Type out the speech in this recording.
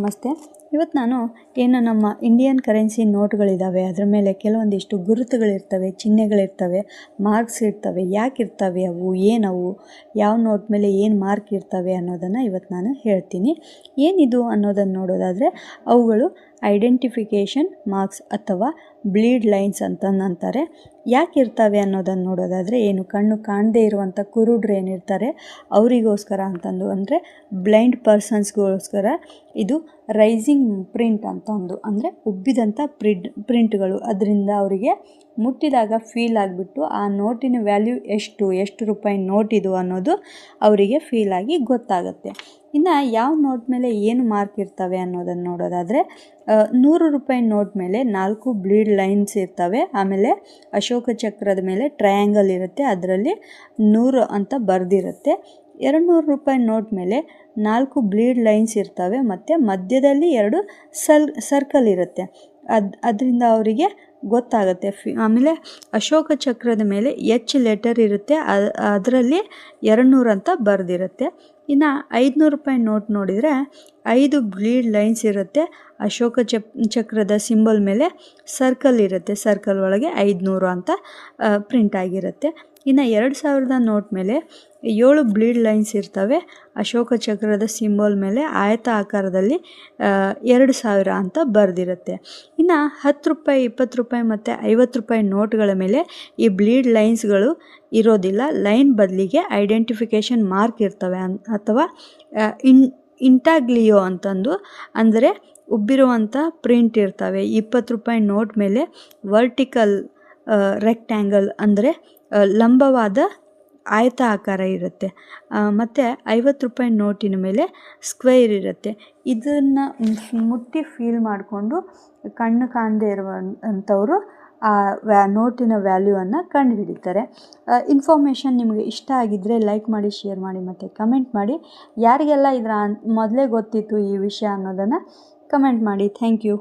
ನಮಸ್ತೆ. ಇವತ್ತು ನಾನು ಏನು ನಮ್ಮ ಇಂಡಿಯನ್ ಕರೆನ್ಸಿ ನೋಟ್ಗಳಿದ್ದಾವೆ, ಅದರ ಮೇಲೆ ಕೆಲವೊಂದಿಷ್ಟು ಗುರುತುಗಳಿರ್ತವೆ, ಚಿಹ್ನೆಗಳಿರ್ತವೆ, ಮಾರ್ಕ್ಸ್ ಇರ್ತವೆ. ಯಾಕಿರ್ತವೆ ಅವು, ಏನವು, ಯಾವ ನೋಟ್ ಮೇಲೆ ಏನು ಮಾರ್ಕ್ ಇರ್ತವೆ ಅನ್ನೋದನ್ನು ಇವತ್ತು ನಾನು ಹೇಳ್ತೀನಿ. ಏನಿದು ಅನ್ನೋದನ್ನು ನೋಡೋದಾದರೆ ಅವುಗಳು ಐಡೆಂಟಿಫಿಕೇಷನ್ ಮಾರ್ಕ್ಸ್ ಅಥವಾ ಬ್ಲೀಡ್ ಲೈನ್ಸ್ ಅಂತ ಅಂತಾರೆ. ಯಾಕಿರ್ತವೆ ಅನ್ನೋದನ್ನು ನೋಡೋದಾದರೆ ಏನು ಕಣ್ಣು ಕಾಣದೇ ಇರುವಂಥ ಕುರುಡ್ರು ಏನಿರ್ತಾರೆ ಅವರಿಗೋಸ್ಕರ ಅಂತಂದು, ಅಂದರೆ ಬ್ಲೈಂಡ್ ಪರ್ಸನ್ಸ್ಗೋಸ್ಕರ ಇದು ರೈಸಿಂಗ್ ಪ್ರಿಂಟ್ ಅಂತಂದು, ಅಂದರೆ ಉಬ್ಬಿದಂಥ ಪ್ರಿಂಟ್ಗಳು. ಅದರಿಂದ ಅವರಿಗೆ ಮುಟ್ಟಿದಾಗ ಫೀಲ್ ಆಗಿಬಿಟ್ಟು ಆ ನೋಟಿನ ವ್ಯಾಲ್ಯೂ ಎಷ್ಟು ರೂಪಾಯಿ ನೋಟ್ ಇದು ಅನ್ನೋದು ಅವರಿಗೆ ಫೀಲ್ ಆಗಿ ಗೊತ್ತಾಗುತ್ತೆ. ಇನ್ನು ಯಾವ ನೋಟ್ ಮೇಲೆ ಏನು ಮಾರ್ಕ್ ಇರ್ತವೆ ಅನ್ನೋದನ್ನು ನೋಡೋದಾದರೆ 100 ರೂಪಾಯಿ ನೋಟ್ ಮೇಲೆ 4 ಬ್ಲೀಡ್ ಲೈನ್ಸ್ ಇರ್ತವೆ. ಆಮೇಲೆ ಅಶೋಕ ಚಕ್ರದ ಮೇಲೆ ಟ್ರಯಾಂಗಲ್ ಇರುತ್ತೆ, ಅದರಲ್ಲಿ 100 ಅಂತ ಬರೆದಿರುತ್ತೆ. 200 ರೂಪಾಯಿ ನೋಟ್ ಮೇಲೆ 4 ಬ್ಲೀಡ್ ಲೈನ್ಸ್ ಇರ್ತವೆ ಮತ್ತು ಮಧ್ಯದಲ್ಲಿ 2 ಸರ್ಕಲ್ ಇರುತ್ತೆ. ಅದರಿಂದ ಅವರಿಗೆ ಗೊತ್ತಾಗುತ್ತೆ. ಆಮೇಲೆ ಅಶೋಕ ಚಕ್ರದ ಮೇಲೆ ಲೆಟರ್ ಇರುತ್ತೆ, ಅದರಲ್ಲಿ 200 ಅಂತ ಬರೆದಿರುತ್ತೆ. ಇನ್ನು 500 ರೂಪಾಯಿ ನೋಟ್ ನೋಡಿದರೆ 5 ಬ್ಲೀಡ್ ಲೈನ್ಸ್ ಇರುತ್ತೆ, ಅಶೋಕ ಚಕ್ರದ ಸಿಂಬಲ್ ಮೇಲೆ ಸರ್ಕಲ್ ಇರುತ್ತೆ, ಸರ್ಕಲ್ ಒಳಗೆ 500 ಅಂತ ಪ್ರಿಂಟ್ ಆಗಿರುತ್ತೆ. ಇನ್ನು 2000 ನೋಟ್ ಮೇಲೆ 7 ಬ್ಲೀಡ್ ಲೈನ್ಸ್ ಇರ್ತವೆ, ಅಶೋಕ ಚಕ್ರದ ಸಿಂಬಲ್ ಮೇಲೆ ಆಯತ ಆಕಾರದಲ್ಲಿ 2000 ಅಂತ ಬರೆದಿರುತ್ತೆ. ಇನ್ನು 10 ರೂಪಾಯಿ, 20 ರೂಪಾಯಿ ಮತ್ತು 50 ರೂಪಾಯಿ ನೋಟ್ಗಳ ಮೇಲೆ ಈ ಬ್ಲೀಡ್ ಲೈನ್ಸ್ಗಳು ಇರೋದಿಲ್ಲ. ಲೈನ್ ಬದಲಿಗೆ ಐಡೆಂಟಿಫಿಕೇಷನ್ ಮಾರ್ಕ್ ಇರ್ತವೆ ಅಥವಾ ಇಂಟಾಗ್ಲಿಯೋ ಅಂತಂದು, ಅಂದರೆ ಉಬ್ಬಿರುವಂಥ ಪ್ರಿಂಟ್ ಇರ್ತವೆ. 20 ರೂಪಾಯಿ ನೋಟ್ ಮೇಲೆ ವರ್ಟಿಕಲ್ ರೆಕ್ಟ್ಯಾಂಗಲ್, ಅಂದರೆ ಲಂಬವಾದ ಆಯತ ಆಕಾರ ಇರುತ್ತೆ. ಮತ್ತು 50 ರೂಪಾಯಿ ನೋಟಿನ ಮೇಲೆ ಸ್ಕ್ವೇರ್ ಇರುತ್ತೆ. ಇದನ್ನು ಮುಟ್ಟಿ ಫೀಲ್ ಮಾಡಿಕೊಂಡು ಕಣ್ಣು ಕಾಣದೇ ಇರುವಂಥವರು ಆ ನೋಟಿನ ವ್ಯಾಲ್ಯೂವನ್ನು ಕಂಡುಹಿಡಿತಾರೆ. ಇನ್ಫಾರ್ಮೇಷನ್ ನಿಮಗೆ ಇಷ್ಟ ಆಗಿದ್ದರೆ ಲೈಕ್ ಮಾಡಿ, ಶೇರ್ ಮಾಡಿ ಮತ್ತು ಕಮೆಂಟ್ ಮಾಡಿ. ಯಾರಿಗೆಲ್ಲ ಇದರ ಮೊದಲೇ ಗೊತ್ತಿತ್ತು ಈ ವಿಷಯ ಅನ್ನೋದನ್ನು ಕಮೆಂಟ್ ಮಾಡಿ. Thank you.